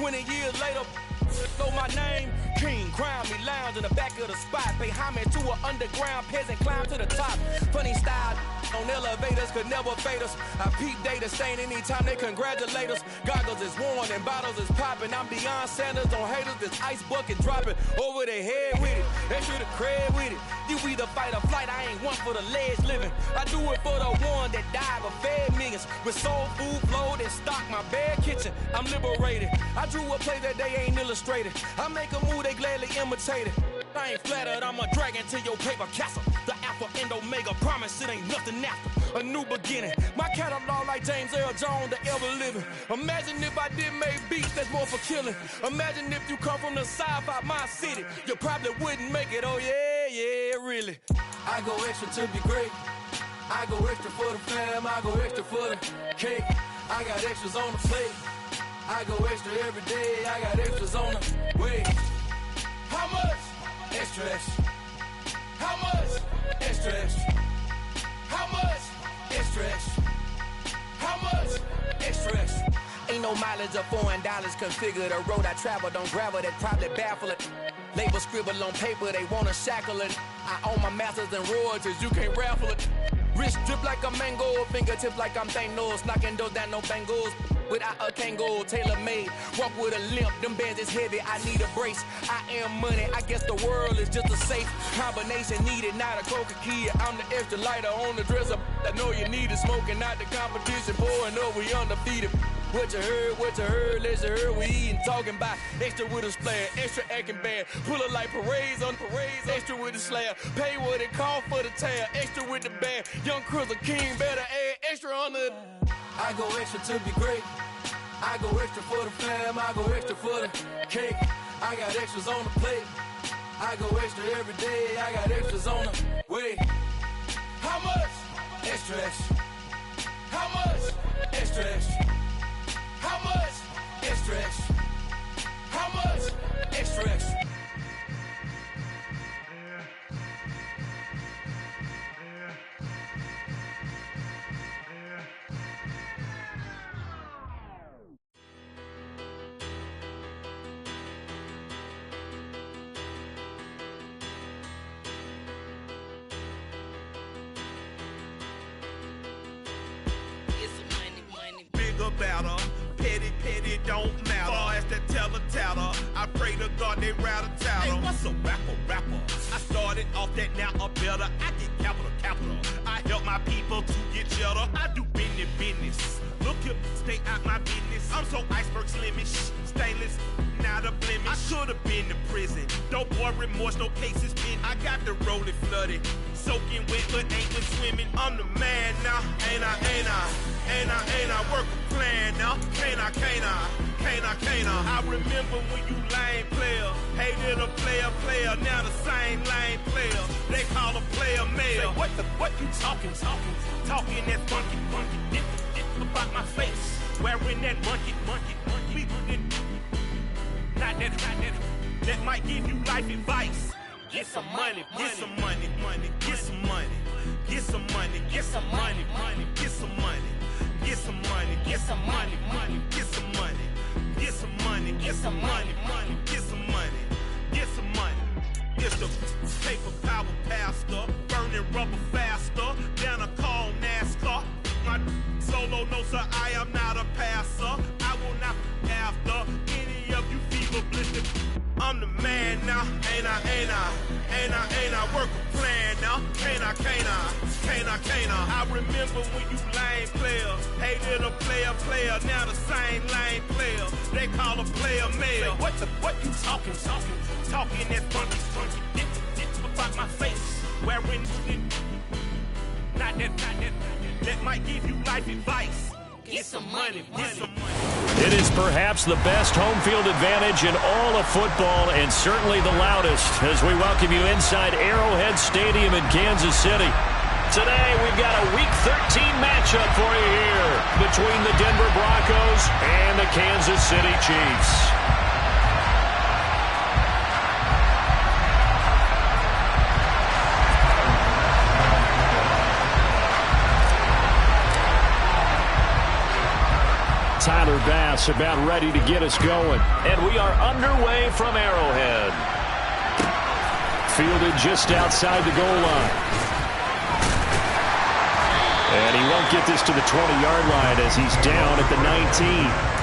20 years later, know my name, King, crown me, lounge in the back of the spot. Pay homage to an underground peasant, climb to the top. Funny style on elevators could never fade us. I peep data stain anytime they congratulate us. Goggles is worn and bottles is popping. I'm Deion Sanders on haters, this ice bucket dropping over their head with it. Extra the cred with it. You either fight or flight, I ain't one for the ledge living. I do it for the one that died but fed millions. With soul food flowed and stock my bad kitchen. I'm liberated. I drew a play that they ain't illustrated. I make a move they gladly imitated. I ain't flattered, I'm a dragon to your paper castle. The Alpha and Omega, promise it ain't nothing after. A new beginning. My catalog like James Earl Jones, the ever living. Imagine if I did make beats that's more for killing. Imagine if you come from the south out my city. You probably wouldn't make it, oh yeah, really. I go extra to be great. I go extra for the fam, I go extra for the cake. I got extras on the plate. I go extra every day, I got extras on the way. How much? Extra, extra. How much? Extra, extra. How much? Extra, extra. How much? Extra, extra. Ain't no mileage of $4 configure the road I travel. Don't gravel, that probably baffle it. Label scribble on paper, they wanna shackle it. I own my masters and royalties, you can't raffle it. Wrist drip like a mango, fingertips like I'm Thanos. Knocking those down, no bangles. Without a Kango, tailor-made. Walk with a limp, them bands is heavy, I need a brace. I am money, I guess the world is just a safe combination needed, not a coca key. I'm the extra lighter on the dresser. I know you need it, smoking out the competition, pouring up, we undefeated. What you heard, let's heard, we eating, talking about extra with a splash, extra acting bad, pull it like parades on parades, extra with the slab, pay what it cost for the tab, extra with the band, young Cruiser King, better add extra on the. I go extra to be great, I go extra for the fam, I go extra for the cake, I got extras on the plate, I go extra every day, I got extras on the way. How much? Extra, extra. How much? Extra, extra. How much? Extra, extra. How much? Extra, extra. About her, petty, don't matter. Far as that teller, I pray to God they rattle tattle. Hey, what's a rapper? I started off that, now I'm better. I get capital. I help my people to get cheddar. I do business. Look here, stay out my business. I'm so iceberg slimish, stainless, not a blemish. I should've been to prison. Don't boy remorse, no cases pinned. I got the rolling flooded, soaking wet, but ain't been swimming. I'm the man now, ain't I? Work a plan now, can't I? I remember when you lame player, hated a player, now the same lame player. They call a player mayor. Say, what you talking that funky, get about my face, wearing that monkey. We not that might give you life advice. Get some money, get some money, get some money, get some money, get some money, get some money, get some money, get some money, get some money, get some money, get some money, get some money, get some money. It's the paper power pastor, burning rubber faster than a call NASCAR. My solo, no sir, I am not a passer. I will not after any of you fever blistered. I'm the man now, ain't I? Work a plan now, can't I? I remember when you lame player, hated a player, now the same lame player. They call a player mayor. Say, what you talking that funky, get about my face, wearing not that might give you life advice. Get some money. It is perhaps the best home field advantage in all of football, and certainly the loudest, as we welcome you inside Arrowhead Stadium in Kansas City. Today, we've got a Week 13 matchup for you here between the Denver Broncos and the Kansas City Chiefs. Tyler Bass about ready to get us going. And we are underway from Arrowhead. Fielded just outside the goal line. And he won't get this to the 20-yard line as he's down at the 19.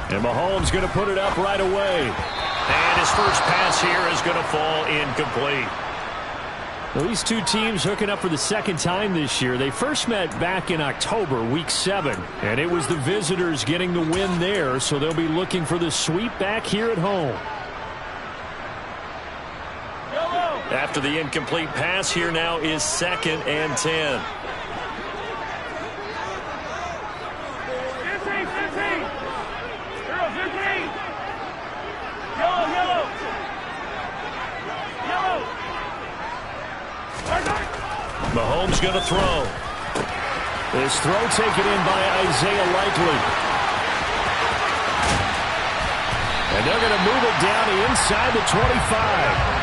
And Mahomes going to put it up right away. And his first pass here is going to fall incomplete. Well, these two teams hooking up for the second time this year. They first met back in October, Week 7. And it was the visitors getting the win there, so they'll be looking for the sweep back here at home. After the incomplete pass, here now is 2nd and 10. Mahomes going to throw. This throw taken in by Isaiah Likely. And they're going to move it down to inside the 25.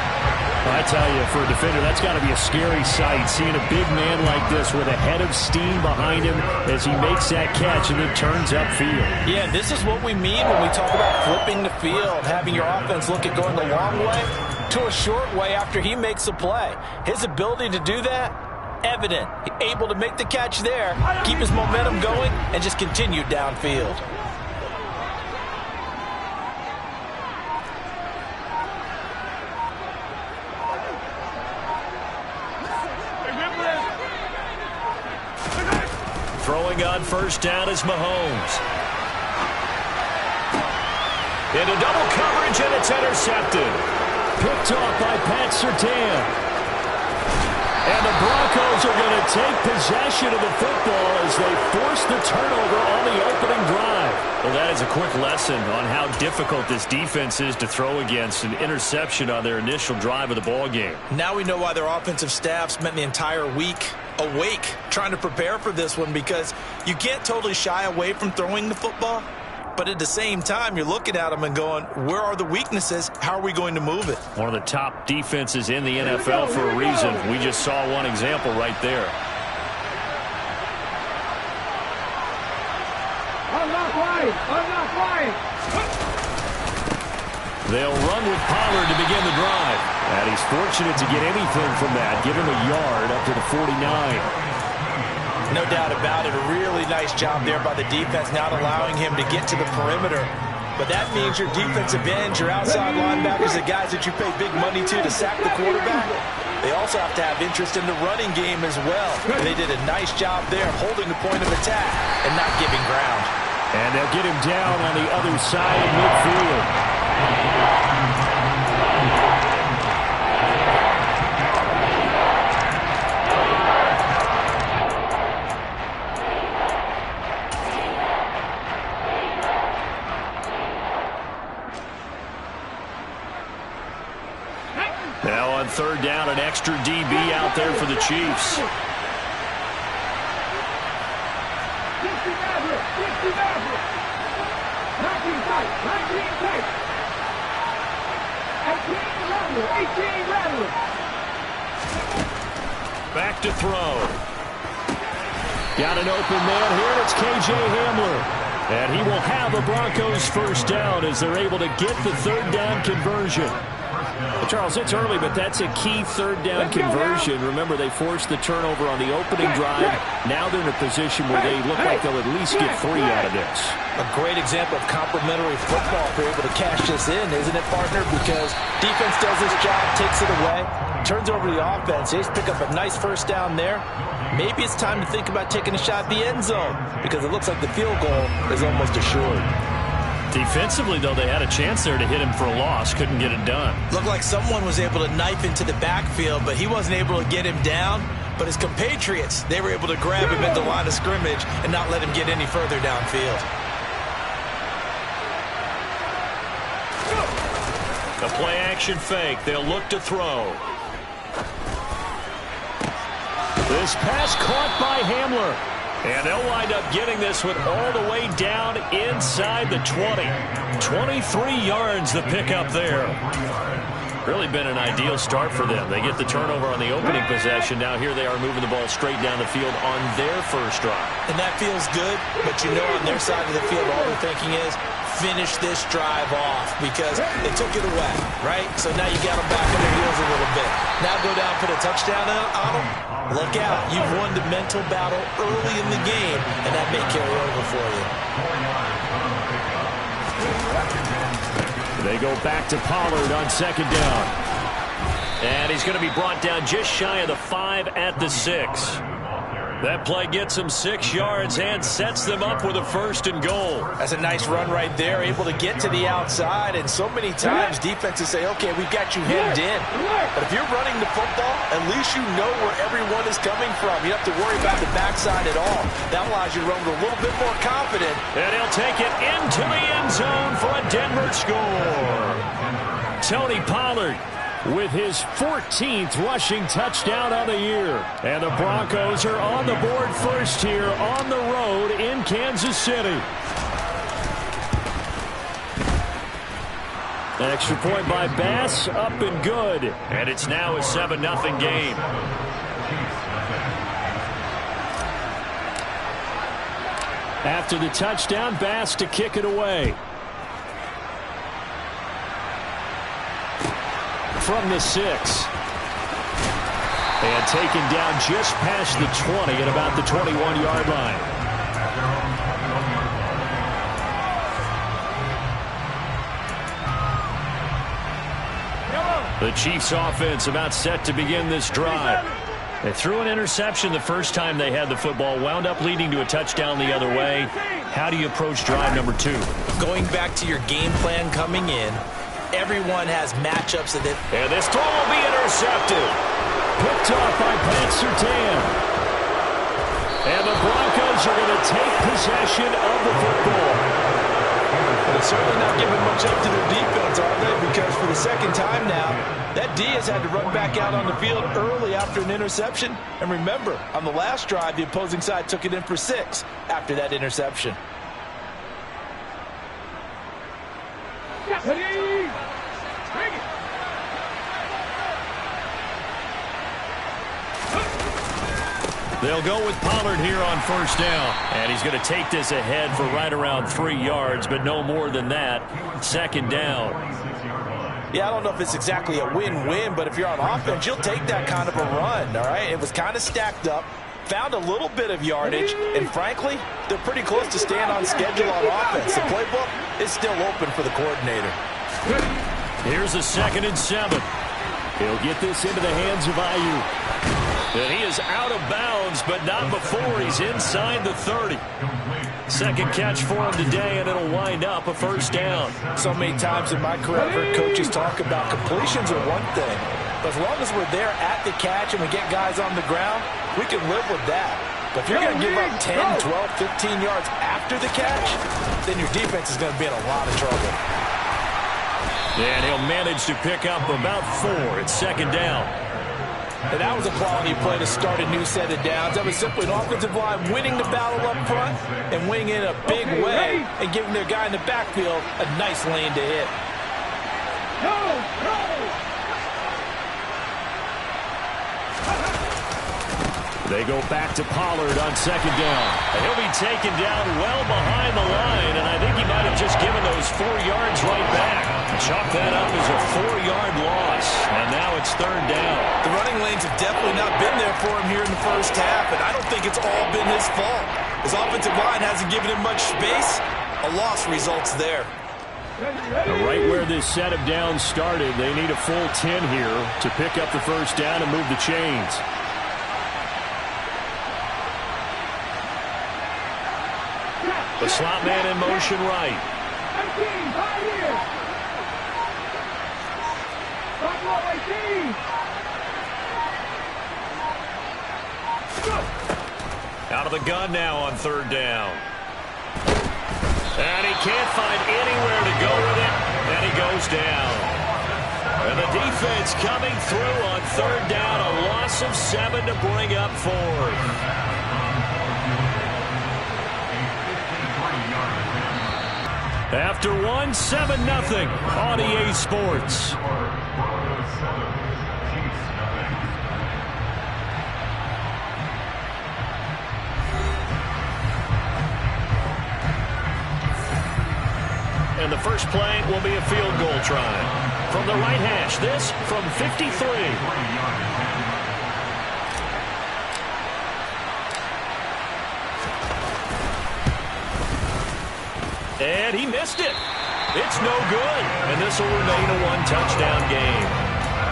I tell you, for a defender, that's got to be a scary sight, seeing a big man like this with a head of steam behind him as he makes that catch and then turns upfield. Yeah, this is what we mean when we talk about flipping the field, having your offense look at going the long way to a short way after he makes a play. His ability to do that, evident. Able to make the catch there, keep his momentum going, and just continue downfield. Throwing on first down is Mahomes. Into double coverage, and it's intercepted. Picked off by Pat Surtain. And the Broncos are going to take possession of the football as they force the turnover on the opening drive. Well, that is a quick lesson on how difficult this defense is to throw against. An interception on their initial drive of the ball game. Now we know why their offensive staff spent the entire week awake trying to prepare for this one, because you can't totally shy away from throwing the football. But at the same time, you're looking at them and going, where are the weaknesses? How are we going to move it? One of the top defenses in the NFL for a reason. We just saw one example right there. They'll run with Pollard to begin the drive. And he's fortunate to get anything from that. Give him a yard up to the 49. No doubt about it. A really nice job there by the defense, not allowing him to get to the perimeter. But that means your defensive ends, your outside linebackers, the guys that you pay big money to sack the quarterback, they also have to have interest in the running game as well. And they did a nice job there holding the point of attack and not giving ground. And they'll get him down on the other side of midfield. Now on third down, an extra DB out there for the Chiefs. Back to throw. Got an open man here. It's KJ Hamler. And he will have a Broncos first down as they're able to get the third down conversion. Well, Charles, it's early, but that's a key third down conversion. Remember, they forced the turnover on the opening drive. Now they're in a position where they look like they'll at least get 3 out of this. A great example of complementary football if they're able to cash this in, isn't it, partner? Because defense does this job, takes it away, turns over the offense. They just pick up a nice first down there. Maybe it's time to think about taking a shot at the end zone, because it looks like the field goal is almost assured. Defensively, though, they had a chance there to hit him for a loss. Couldn't get it done. Looked like someone was able to knife into the backfield, but he wasn't able to get him down. But his compatriots, they were able to grab him at the line of scrimmage and not let him get any further downfield. A play-action fake. They'll look to throw. This pass caught by Hamler. And they'll wind up getting this one all the way down inside the 20. 23 yards the pickup there. Really been an ideal start for them. They get the turnover on the opening possession. Now here they are moving the ball straight down the field on their first drive. And that feels good, but you know on their side of the field all they're thinking is finish this drive off because they took it away, right? So now you got them back on their heels a little bit. Now go down, put a touchdown on them. Look out. You've won the mental battle early in the game, and that may carry over for you. They go back to Pollard on second down. And he's going to be brought down just shy of the 5 at the 6. That play gets them 6 yards and sets them up with a 1st and goal. That's a nice run right there, able to get to the outside. And so many times defenses say, okay, we've got you hemmed in. But if you're running the football, at least you know where everyone is coming from. You don't have to worry about the backside at all. That allows you to run with a little bit more confident. And he'll take it into the end zone for a Denver score. Tony Pollard with his 14th rushing touchdown on the year. And the Broncos are on the board first here on the road in Kansas City. Extra point by Bass, up and good. And it's now a 7-0 game. After the touchdown, Bass to kick it away. From the 6. And taken down just past the 20 at about the 21-yard line. The Chiefs offense about set to begin this drive. They threw an interception the first time they had the football, wound up leading to a touchdown the other way. How do you approach drive number 2? Going back to your game plan coming in, everyone has matchups that and this throw will be intercepted. Picked off by Pat Surtain. And the Broncos are going to take possession of the football. They're certainly not giving much up to their defense, are they? Because for the second time now, that D has had to run back out on the field early after an interception. And remember, on the last drive, the opposing side took it in for 6 after that interception. They'll go with Pollard here on first down. And he's going to take this ahead for right around 3 yards, but no more than that. Second down. Yeah, I don't know if it's exactly a win-win, but if you're on offense, you'll take that kind of a run, all right? It was kind of stacked up, found a little bit of yardage, and frankly, they're pretty close to staying on schedule on offense. The playbook is still open for the coordinator. Here's a 2nd and 7. He'll get this into the hands of Ayuk. And he is out of bounds, but not before he's inside the 30. Second catch for him today, and it'll wind up a first down. So many times in my career, I've heard coaches talk about completions are one thing, but as long as we're there at the catch and we get guys on the ground, we can live with that. But if you're going to give up 10, 12, 15 yards after the catch, then your defense is going to be in a lot of trouble. And he'll manage to pick up about 4 at second down. And that was a quality play to start a new set of downs. That was simply an offensive line winning the battle up front and winning in a big way and giving their guy in the backfield a nice lane to hit. They go back to Pollard on second down. And he'll be taken down well behind the line, and I think he might have just given those 4 yards right back. Chalk that up as a 4-yard loss, and now it's third down. The running lanes have definitely not been there for him here in the first half, and I don't think it's all been his fault. His offensive line hasn't given him much space. A loss results there. Right where this set of downs started, they need a full 10 here to pick up the first down and move the chains. The slot man in motion right. Out of the gun now on third down. And he can't find anywhere to go with it, and he goes down. And the defense coming through on third down, a loss of 7 to bring up fourth. After one, 7-0 on EA Sports. And the first play will be a field goal try. From the right hash, this from 53. And he missed it. It's no good. And this will remain a one-touchdown game.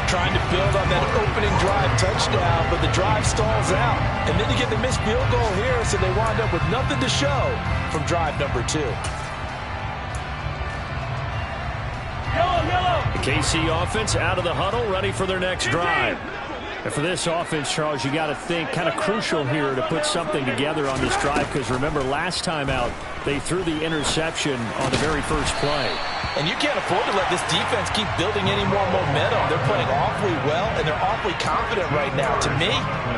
Trying to build on that opening drive touchdown, but the drive stalls out. And then you get the missed field goal here, so they wind up with nothing to show from drive number 2. The KC offense out of the huddle, ready for their next drive. And for this offense, Charles, you got to think kind of crucial here to put something together on this drive, because remember last time out they threw the interception on the very first play. And you can't afford to let this defense keep building any more momentum. They're playing awfully well, and they're awfully confident right now. To me,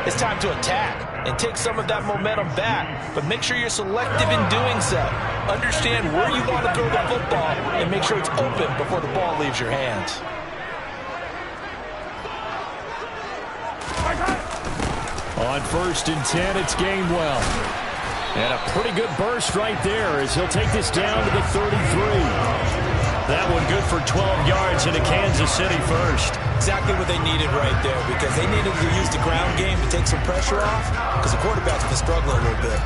it's time to attack and take some of that momentum back, but make sure you're selective in doing so. Understand where you want to throw the football and make sure it's open before the ball leaves your hands. On 1st and 10, it's Gainwell. And a pretty good burst right there as he'll take this down to the 33. That one good for 12 yards into Kansas City first. Exactly what they needed right there, because they needed to use the ground game to take some pressure off, because the quarterback's been struggling a little bit.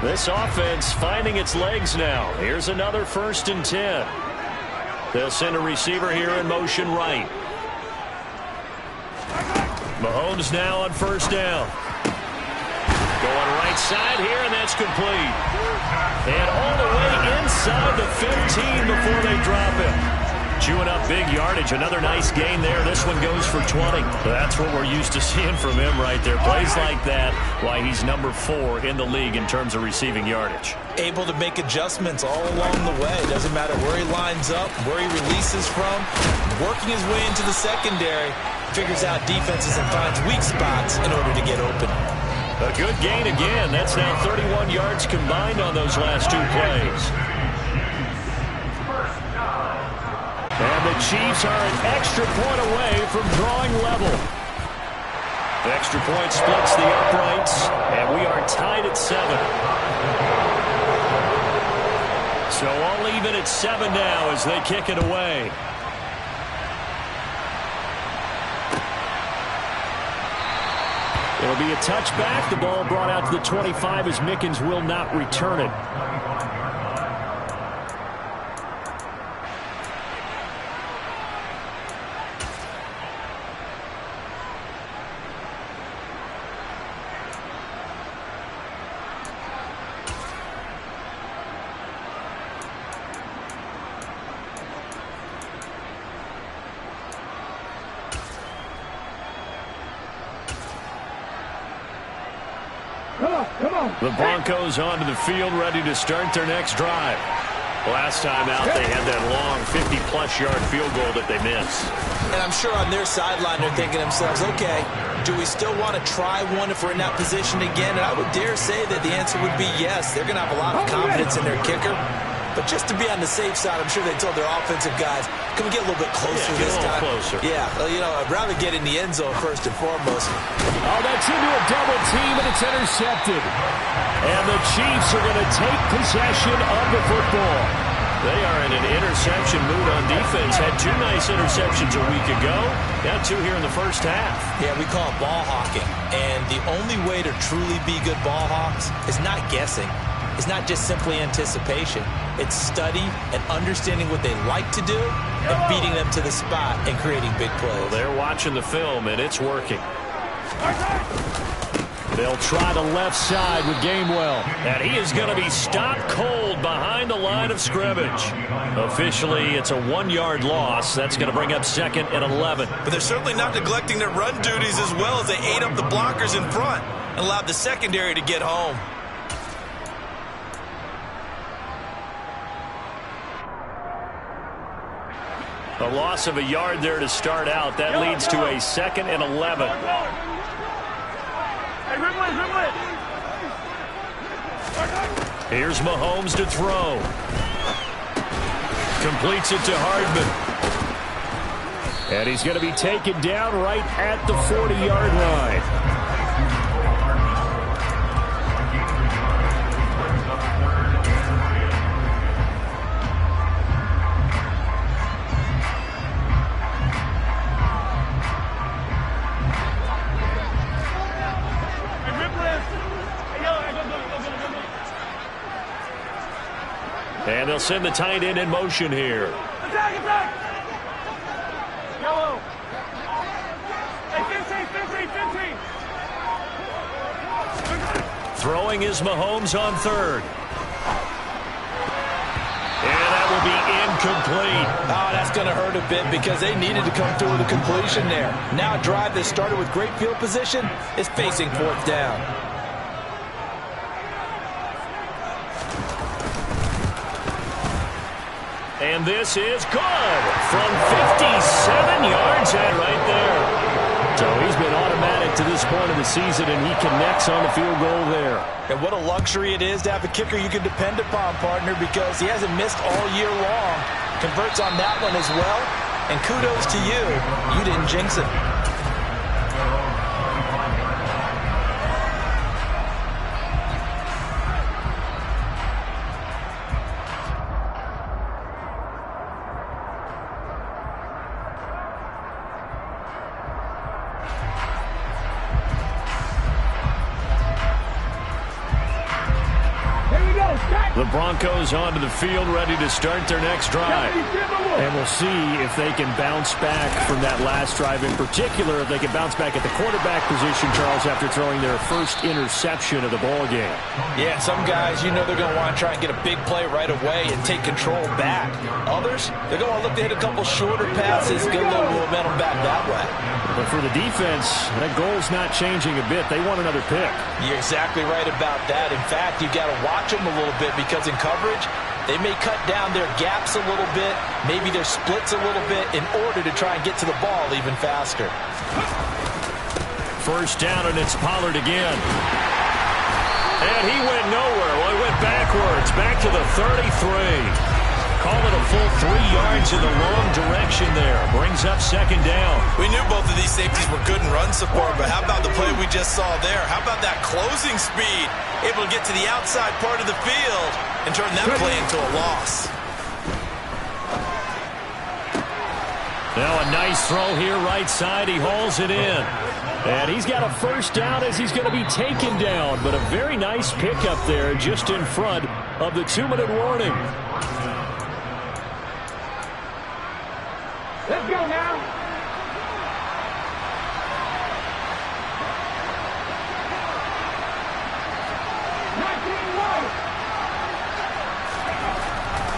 This offense finding its legs now. Here's another 1st and 10. They'll send a receiver here in motion right. Mahomes now on 1st down. Going right side here, and that's complete. And all the way inside the 15 before they drop him. Chewing up big yardage. Another nice gain there. This one goes for 20. That's what we're used to seeing from him right there. Plays like that, why he's number 4 in the league in terms of receiving yardage. Able to make adjustments all along the way. Doesn't matter where he lines up, where he releases from. Working his way into the secondary. Figures out defenses and finds weak spots in order to get open. A good gain again. That's now 31 yards combined on those last 2 plays. And the Chiefs are an extra point away from drawing level. The extra point splits the uprights, and we are tied at 7. So all even at 7 now as they kick it away. It'll be a touchback. The ball brought out to the 25 as Mickens will not return it. The Broncos onto the field, ready to start their next drive. Last time out, they had that long 50-plus yard field goal that they missed. And I'm sure on their sideline, they're thinking to themselves, okay, do we still want to try one if we're in that position again? And I would dare say that the answer would be yes. They're going to have a lot of confidence in their kicker. But just to be on the safe side, I'm sure they told their offensive guys, can we get a little bit closer this time? Closer. Yeah, you know, I'd rather get in the end zone first and foremost. Oh, that's into a double team, and it's intercepted. And the Chiefs are going to take possession of the football. They are in an interception mood on defense. Had 2 nice interceptions a week ago. Now 2 here in the first half. Yeah, we call it ball hawking. And the only way to truly be good ball hawks is not guessing. It's not just simply anticipation. It's study and understanding what they like to do and beating them to the spot and creating big plays. Well, they're watching the film, and it's working. They'll try the left side with Gamewell. And he is going to be stopped cold behind the line of scrimmage. Officially, it's a 1-yard loss. That's going to bring up 2nd and 11. But they're certainly not neglecting their run duties as well as they ate up the blockers in front and allowed the secondary to get home. A loss of a yard there to start out. That leads to a 2nd and 11. Here's Mahomes to throw. Completes it to Hardman. And he's going to be taken down right at the 40-yard line. And they'll send the tight end in motion here. Attack, attack! Yellow. Hey, 15. Throwing is Mahomes on 3rd. And that will be incomplete. Oh, that's going to hurt a bit because they needed to come through with a completion there. Now a drive that started with great field position is facing 4th down. And this is good from 57 yards out right there. So he's been automatic to this point of the season, and he connects on the field goal there. And what a luxury it is to have a kicker you can depend upon, partner, because he hasn't missed all year long. Converts on that one as well. And kudos to you. You didn't jinx it. The Broncos onto the field, ready to start their next drive. And we'll see if they can bounce back from that last drive. In particular, if they can bounce back at the quarterback position, Charles, after throwing their first interception of the ball game. Yeah, some guys, you know they're going to want to try and get a big play right away and take control back. Others, they're going to look to hit a couple shorter passes, get a little momentum back that way. But for the defense, that goal's not changing a bit. They want another pick. You're exactly right about that. In fact, you've got to watch them a little bit because in coverage, they may cut down their gaps a little bit, maybe their splits a little bit in order to try and get to the ball even faster. First down, and it's Pollard again. And he went nowhere. Well, he went backwards, back to the 33. Call it a full 3 yards in the wrong direction there. Brings up 2nd down. We knew both of these safeties were good in run support, but how about the play we just saw there? How about that closing speed? Able to get to the outside part of the field and turn that play into a loss. Now a nice throw here right side. He hauls it in. And he's got a first down as he's going to be taken down. But a very nice pickup there just in front of the 2-minute warning. Let's go now.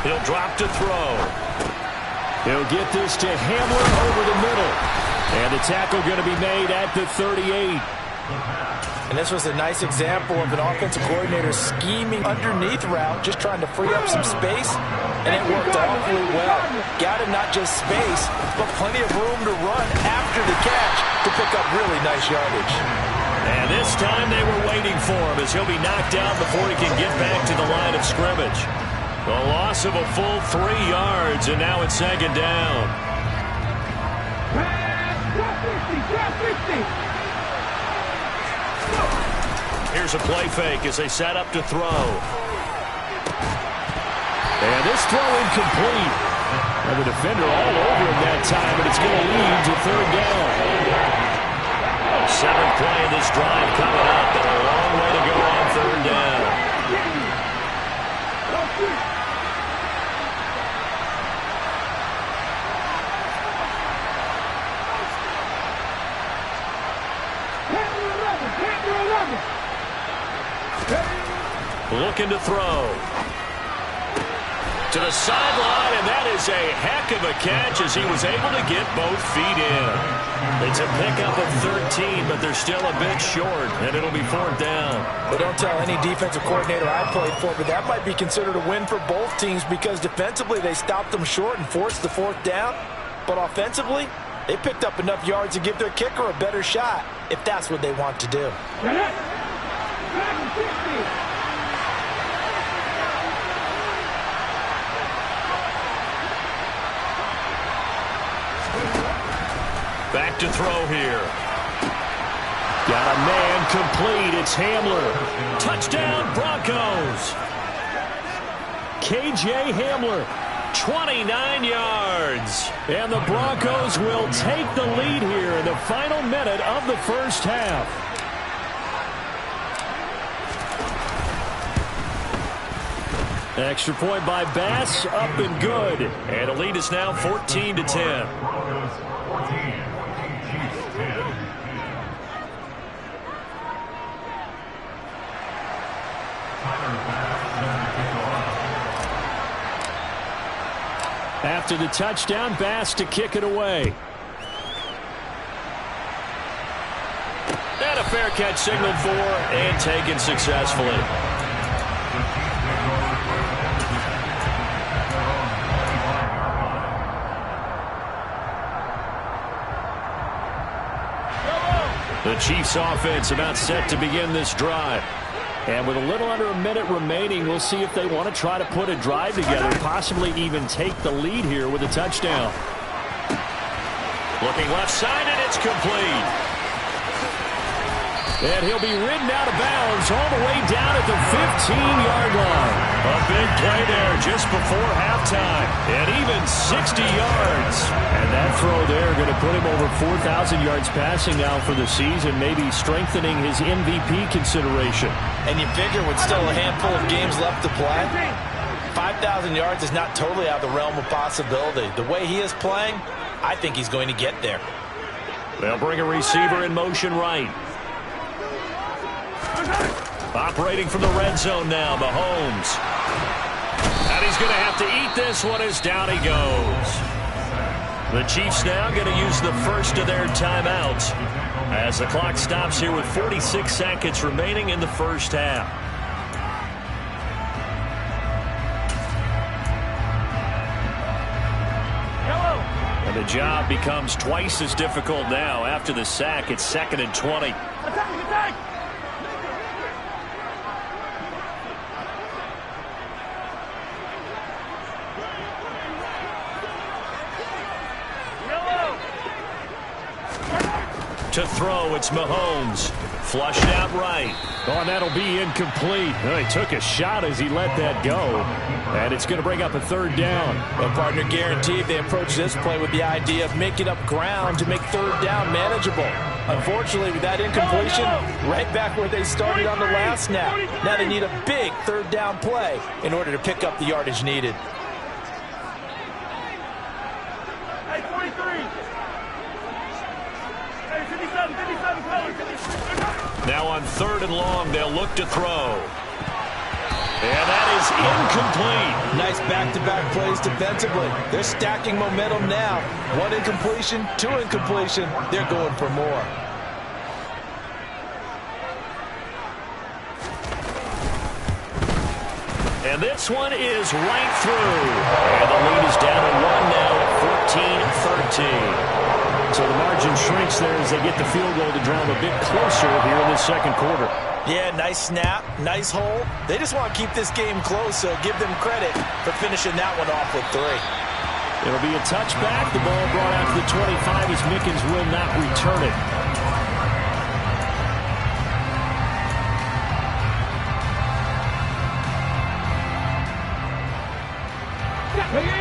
He'll drop to throw. He'll get this to Hamlin over the middle. And the tackle going to be made at the 38. And this was a nice example of an offensive coordinator scheming underneath route, just trying to free up some space, and it worked awfully well. Got him not just space, but plenty of room to run after the catch to pick up really nice yardage. And this time they were waiting for him as he'll be knocked down before he can get back to the line of scrimmage. A loss of a full 3 yards, and now it's 2nd down. Here's a play fake as they set up to throw. And this throw incomplete. And the defender all over him that time, but it's going to lead to 3rd down. 7th play of this drive coming up, and a long way to go on 3rd down. Panther 11. Looking to throw. To the sideline, and that is a heck of a catch as he was able to get both feet in. It's a pickup of 13, but they're still a bit short, and it'll be 4th down. Well, don't tell any defensive coordinator I played for, but that might be considered a win for both teams because defensively they stopped them short and forced the 4th down. But offensively, they picked up enough yards to give their kicker a better shot if that's what they want to do. Back to throw here. Got a man complete. It's Hamler. Touchdown, Broncos. KJ Hamler, 29 yards. And the Broncos will take the lead here in the final minute of the first half. Extra point by Bass, up and good. And the lead is now 14-10. After the touchdown, Bass to kick it away. And a fair catch signaled for and taken successfully. The Chiefs offense about set to begin this drive. And with a little under a minute remaining, we'll see if they want to try to put a drive together, possibly even take the lead here with a touchdown. Looking left side, and it's complete. And he'll be ridden out of bounds all the way down at the 15-yard line. A big play there just before halftime. And even 60 yards. And that throw there going to put him over 4,000 yards passing now for the season, maybe strengthening his MVP consideration. And you figure with still a handful of games left to play, 5,000 yards is not totally out of the realm of possibility. The way he is playing, I think he's going to get there. They'll bring a receiver in motion right. Operating from the red zone now, Mahomes. And he's going to have to eat this one as down he goes. The Chiefs now going to use the first of their timeouts as the clock stops here with 46 seconds remaining in the first half. And the job becomes twice as difficult now after the sack. It's 2nd and 20. Attack! To throw, it's Mahomes. Flushed out right. Oh, and that'll be incomplete. Oh, he took a shot as he let that go. And it's going to bring up a 3rd down. Well, partner, guaranteed they approach this play with the idea of making up ground to make 3rd down manageable. Unfortunately, with that incompletion, right back where they started on the last snap. Now they need a big 3rd down play in order to pick up the yardage needed. Hey, 43. Hey, 57, now on 3rd and long, they'll look to throw. And that is incomplete. Nice back-to-back plays defensively. They're stacking momentum now. 1 incompletion, 2 incompletion. They're going for more. And this one is right through. And the lead is down to 1 now at 14-13. So the margin shrinks there as they get the field goal to draw them a bit closer here in this 2nd quarter. Yeah, nice snap, nice hole. They just want to keep this game close, so give them credit for finishing that one off with 3. It'll be a touchback. The ball brought out to the 25 as Mickens will not return it.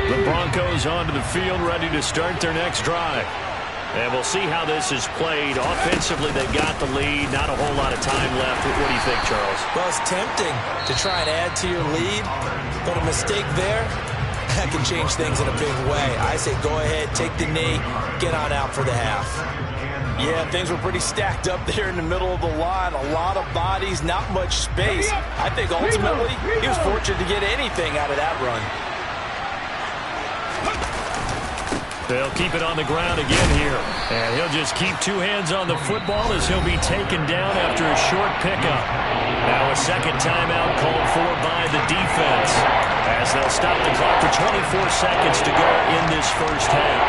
The Broncos onto the field, ready to start their next drive. And we'll see how this is played. Offensively, they got the lead. Not a whole lot of time left. What do you think, Charles? Well, it's tempting to try and add to your lead, but a mistake there that can change things in a big way. I say go ahead, take the knee, get on out for the half. Yeah, things were pretty stacked up there in the middle of the line. A lot of bodies, not much space. I think ultimately he was fortunate to get anything out of that run. They'll keep it on the ground again here. And he'll just keep two hands on the football as he'll be taken down after a short pickup. Now a second timeout called for by the defense, as they'll stop the clock for 24 seconds to go in this first half.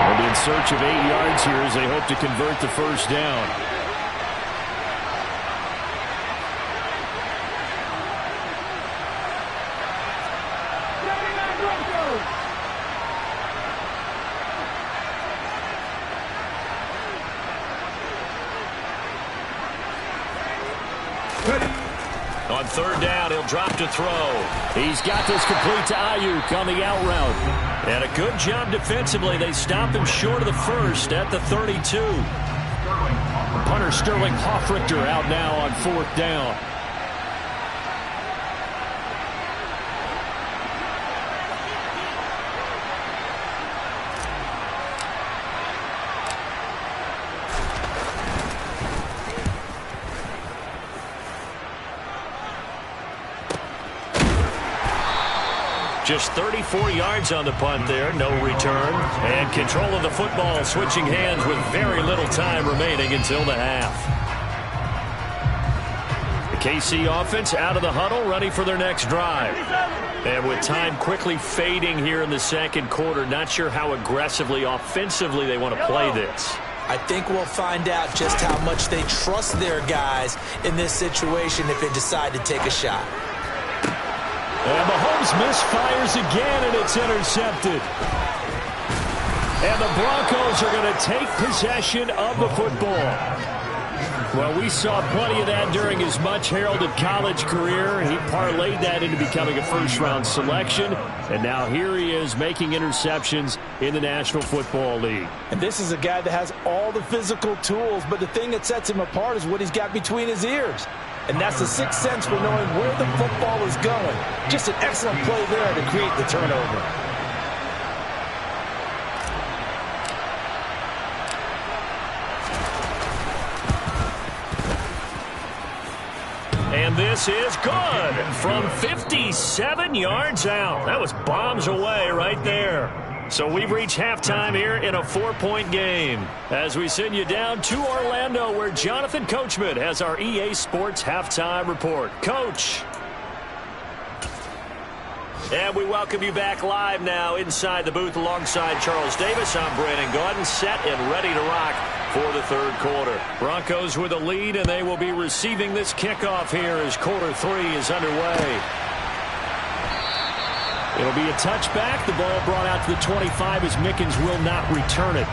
They'll be in search of 8 yards here as they hope to convert the first down. On third down, he'll drop to throw. He's got this complete to Ayuk on the out route. And a good job defensively. They stop him short of the first at the 32. Punter Sterling Hoffrichter out now on fourth down. Just 34 yards on the punt there, no return. And control of the football, switching hands with very little time remaining until the half. The KC offense out of the huddle, ready for their next drive. And with time quickly fading here in the second quarter, not sure how aggressively, offensively they want to play this. I think we'll find out just how much they trust their guys in this situation if they decide to take a shot. And Mahomes misfires again, and it's intercepted. And the Broncos are going to take possession of the football. Well, we saw plenty of that during his much-heralded college career. He parlayed that into becoming a first-round selection. And now here he is making interceptions in the National Football League. And this is a guy that has all the physical tools, but the thing that sets him apart is what he's got between his ears. And that's the sixth sense for knowing where the football is going. Just an excellent play there to create the turnover. And this is good from 57 yards out. That was bombs away right there. So we've reached halftime here in a 4-point game as we send you down to Orlando, where Jonathan Coachman has our EA Sports halftime report. Coach. And we welcome you back live now inside the booth alongside Charles Davis. I'm Brandon Gaudin, set and ready to rock for the third quarter. Broncos with a lead, and they will be receiving this kickoff here as quarter three is underway. It'll be a touchback. The ball brought out to the 25 as Mickens will not return it.